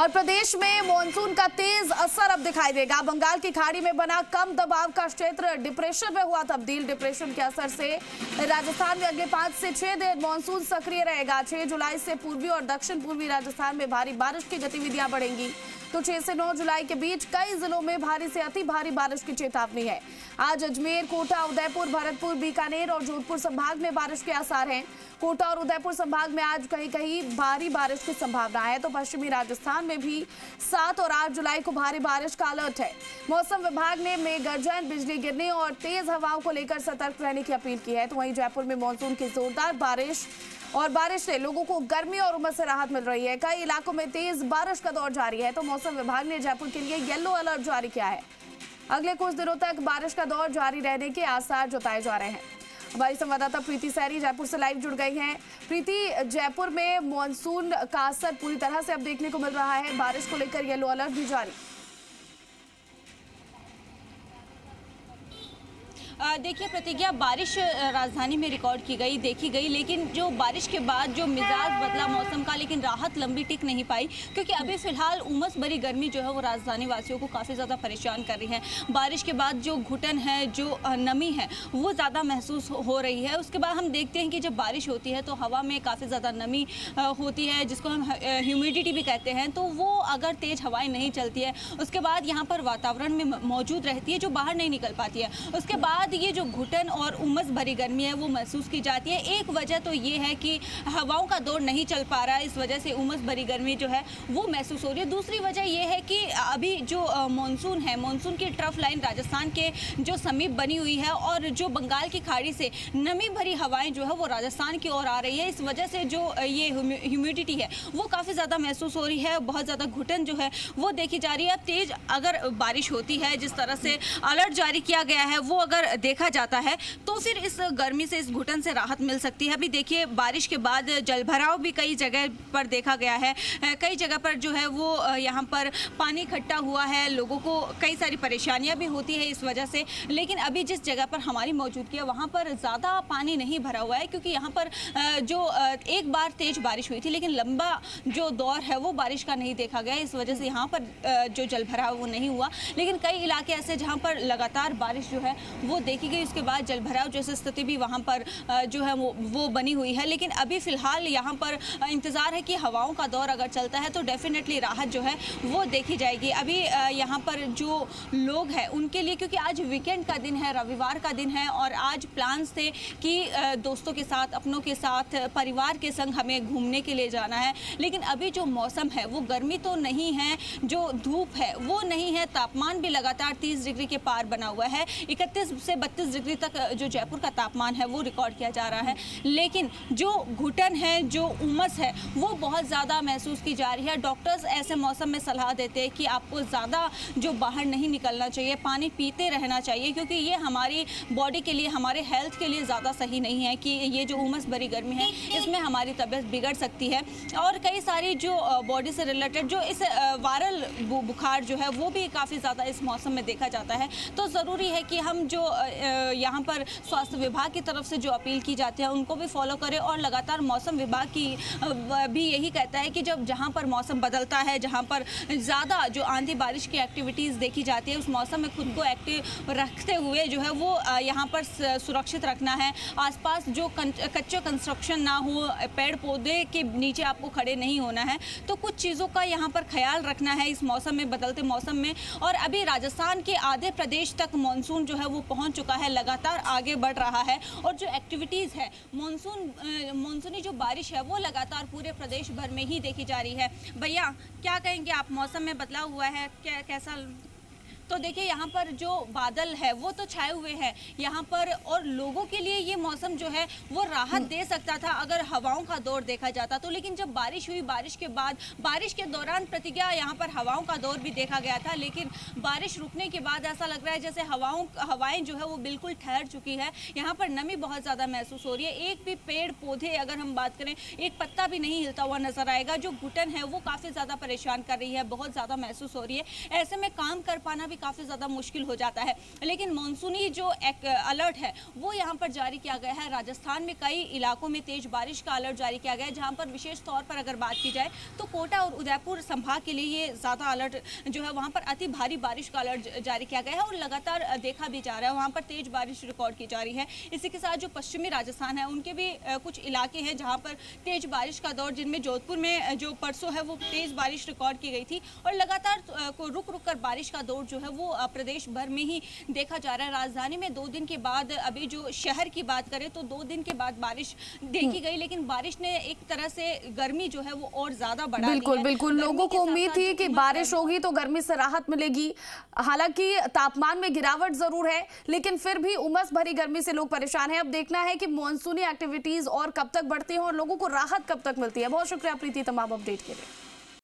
और प्रदेश में मॉनसून का तेज असर अब दिखाई देगा। बंगाल की खाड़ी में बना कम दबाव का क्षेत्र डिप्रेशन में हुआ तब्दील। डिप्रेशन के असर से राजस्थान में अगले 5 से 6 दिन मॉनसून सक्रिय रहेगा। 6 जुलाई से पूर्वी और दक्षिण पूर्वी राजस्थान में भारी बारिश की गतिविधियां बढ़ेंगी। तो 6 से 9 जुलाई के बीच कई जिलों में भारी से अति भारी बारिश की चेतावनी है। आज अजमेर, कोटा, उदयपुर, भरतपुर, बीकानेर और जोधपुर संभाग में बारिश के आसार हैं। कोटा और उदयपुर संभाग में आज कहीं कहीं भारी बारिश की संभावना है। तो पश्चिमी राजस्थान में भी 7 और 8 जुलाई को भारी बारिश का अलर्ट है। मौसम विभाग ने मेघ गर्जन, बिजली गिरने और तेज हवाओं को लेकर सतर्क रहने की अपील की है। तो वहीं जयपुर में मानसून की जोरदार बारिश से लोगों को गर्मी और उमस से राहत मिल रही है। कई इलाकों में तेज बारिश का दौर जारी है। तो मौसम विभाग ने जयपुर के लिए येलो अलर्ट जारी किया है। अगले कुछ दिनों तक बारिश का दौर जारी रहने के आसार जताए जा रहे हैं। हमारी संवाददाता प्रीति सैरी जयपुर से लाइव जुड़ गई हैं। प्रीति, जयपुर में मॉनसून का असर पूरी तरह से अब देखने को मिल रहा है। बारिश को लेकर येलो अलर्ट भी जारी। देखिए प्रतिज्ञा, बारिश राजधानी में रिकॉर्ड की गई, देखी गई, लेकिन जो बारिश के बाद जो मिजाज बदला मौसम का, लेकिन राहत लंबी टिक नहीं पाई, क्योंकि अभी फिलहाल उमस भरी गर्मी जो है वो राजधानी वासियों को काफ़ी ज़्यादा परेशान कर रही है। बारिश के बाद जो घुटन है, जो नमी है, वो ज़्यादा महसूस हो रही है। उसके बाद हम देखते हैं कि जब बारिश होती है तो हवा में काफ़ी ज़्यादा नमी होती है, जिसको हम ह्यूमिडिटी भी कहते हैं। तो वो अगर तेज़ हवाएँ नहीं चलती है, उसके बाद यहाँ पर वातावरण में मौजूद रहती है, जो बाहर नहीं निकल पाती है। उसके बाद ये जो घुटन और उमस भरी गर्मी है वो महसूस की जाती है। एक वजह तो ये है कि हवाओं का दौर नहीं चल पा रहा है, इस वजह से उमस भरी गर्मी जो है वो महसूस हो रही है। दूसरी वजह ये है कि अभी जो मानसून है, मानसून की ट्रफ लाइन राजस्थान के जो समीप बनी हुई है और जो बंगाल की खाड़ी से नमी भरी हवाएं जो है वो राजस्थान की ओर आ रही है। इस वजह से जो ये ह्यूमिडिटी है वो काफ़ी ज़्यादा महसूस हो रही है। बहुत ज़्यादा घुटन जो है वो देखी जा रही है। अब तेज अगर बारिश होती है, जिस तरह से अलर्ट जारी किया गया है, वो अगर देखा जाता है तो फिर इस गर्मी से, इस घुटन से राहत मिल सकती है। अभी देखिए बारिश के बाद जलभराव भी कई जगह पर देखा गया है। कई जगह पर जो है वो यहाँ पर पानी इकट्ठा हुआ है, लोगों को कई सारी परेशानियां भी होती है इस वजह से। लेकिन अभी जिस जगह पर हमारी मौजूदगी है वहाँ पर ज़्यादा पानी नहीं भरा हुआ है, क्योंकि यहाँ पर जो एक बार तेज बारिश हुई थी, लेकिन लंबा जो दौर है वो बारिश का नहीं देखा गया। इस वजह से यहाँ पर जो जलभराव वो नहीं हुआ। लेकिन कई इलाके ऐसे जहाँ पर लगातार बारिश जो है वो देखी गई, उसके बाद जलभराव जैसी स्थिति भी वहाँ पर जो है वो बनी हुई है। लेकिन अभी फिलहाल यहाँ पर इंतज़ार है कि हवाओं का दौर अगर चलता है तो डेफिनेटली राहत जो है वो देखी जाएगी। अभी यहाँ पर जो लोग हैं उनके लिए, क्योंकि आज वीकेंड का दिन है, रविवार का दिन है, और आज प्लान्स थे कि दोस्तों के साथ, अपनों के साथ, परिवार के संग हमें घूमने के लिए जाना है। लेकिन अभी जो मौसम है वो गर्मी तो नहीं है, जो धूप है वो नहीं है, तापमान भी लगातार 30 डिग्री के पार बना हुआ है। 31 से 32 डिग्री तक जो जयपुर का तापमान है वो रिकॉर्ड किया जा रहा है। लेकिन जो घुटन है, जो उमस है, वो बहुत ज़्यादा महसूस की जा रही है। डॉक्टर्स ऐसे मौसम में सलाह देते हैं कि आपको ज़्यादा जो बाहर नहीं निकलना चाहिए, पानी पीते रहना चाहिए, क्योंकि ये हमारी बॉडी के लिए, हमारे हेल्थ के लिए ज़्यादा सही नहीं है कि ये जो उमस भरी गर्मी है इसमें हमारी तबीयत बिगड़ सकती है। और कई सारी जो बॉडी से रिलेटेड जो इस वायरल बुखार जो है वो भी काफ़ी ज़्यादा इस मौसम में देखा जाता है। तो ज़रूरी है कि हम जो यहाँ पर स्वास्थ्य विभाग की तरफ से जो अपील की जाती है उनको भी फॉलो करें। और लगातार मौसम विभाग की भी यही कहता है कि जब जहाँ पर मौसम बदलता है, जहाँ पर ज़्यादा जो आंधी बारिश की एक्टिविटीज़ देखी जाती है, उस मौसम में खुद को एक्टिव रखते हुए जो है वो यहाँ पर सुरक्षित रखना है। आसपास जो कच्चे कंस्ट्रक्शन ना हो, पेड़ पौधे के नीचे आपको खड़े नहीं होना है। तो कुछ चीज़ों का यहाँ पर ख्याल रखना है इस मौसम में, बदलते मौसम में। और अभी राजस्थान के आधे प्रदेश तक मानसून जो है वो पहुँच चुका है, लगातार आगे बढ़ रहा है। और जो एक्टिविटीज़ है, मानसूनी जो बारिश है वो लगातार पूरे प्रदेश भर में ही देखी जा रही है। भैया क्या कहेंगे आप, मौसम में बदलाव हुआ है, कैसा? तो देखिए यहाँ पर जो बादल है वो तो छाए हुए हैं यहाँ पर, और लोगों के लिए ये मौसम जो है वो राहत दे सकता था अगर हवाओं का दौर देखा जाता तो। लेकिन जब बारिश हुई, बारिश के बाद, बारिश के दौरान प्रतिज्ञा यहाँ पर हवाओं का दौर भी देखा गया था, लेकिन बारिश रुकने के बाद ऐसा लग रहा है जैसे हवाएं जो है वो बिल्कुल ठहर चुकी है। यहाँ पर नमी बहुत ज़्यादा महसूस हो रही है। एक भी पेड़ पौधे अगर हम बात करें, एक पत्ता भी नहीं हिलता हुआ नजर आएगा। जो घुटन है वो काफ़ी ज़्यादा परेशान कर रही है, बहुत ज़्यादा महसूस हो रही है। ऐसे में काम कर पाना भी काफ़ी ज़्यादा मुश्किल हो जाता है। लेकिन मानसूनी जो एक अलर्ट है वो यहाँ पर जारी किया गया है। राजस्थान में कई इलाकों में तेज बारिश का अलर्ट जारी किया गया है, जहाँ पर विशेष तौर पर अगर बात की जाए तो कोटा और उदयपुर संभाग के लिए ये ज़्यादा अलर्ट जो है, वहाँ पर अति भारी बारिश का अलर्ट जारी किया गया है और लगातार देखा भी जा रहा है, वहाँ पर तेज बारिश रिकॉर्ड की जा रही है। इसी के साथ जो पश्चिमी राजस्थान है उनके भी कुछ इलाके हैं जहाँ पर तेज बारिश का दौर, जिनमें जोधपुर में जो परसों है वो तेज बारिश रिकॉर्ड की गई थी और लगातार रुक रुक कर बारिश का दौर जो है वो प्रदेश भर में ही देखा जा रहा है। राजधानी में 2 दिन के बाद, अभी जो शहर की बात करें तो 2 दिन के बाद बारिश देखी गई, लेकिन बारिश ने एक तरह से गर्मी जो है वो और ज्यादा बढ़ा दी है। बिल्कुल बिल्कुल, लोगों को उम्मीद थी कि बारिश होगी तो गर्मी से राहत मिलेगी। हालांकि तापमान में गिरावट जरूर है, लेकिन फिर भी उमस भरी गर्मी से लोग परेशान हैं। अब देखना है कि मॉनसूनी एक्टिविटीज और कब तक बढ़ती हैं और लोगों को राहत कब तक मिलती है। बहुत शुक्रिया प्रीति तमाम अपडेट के लिए।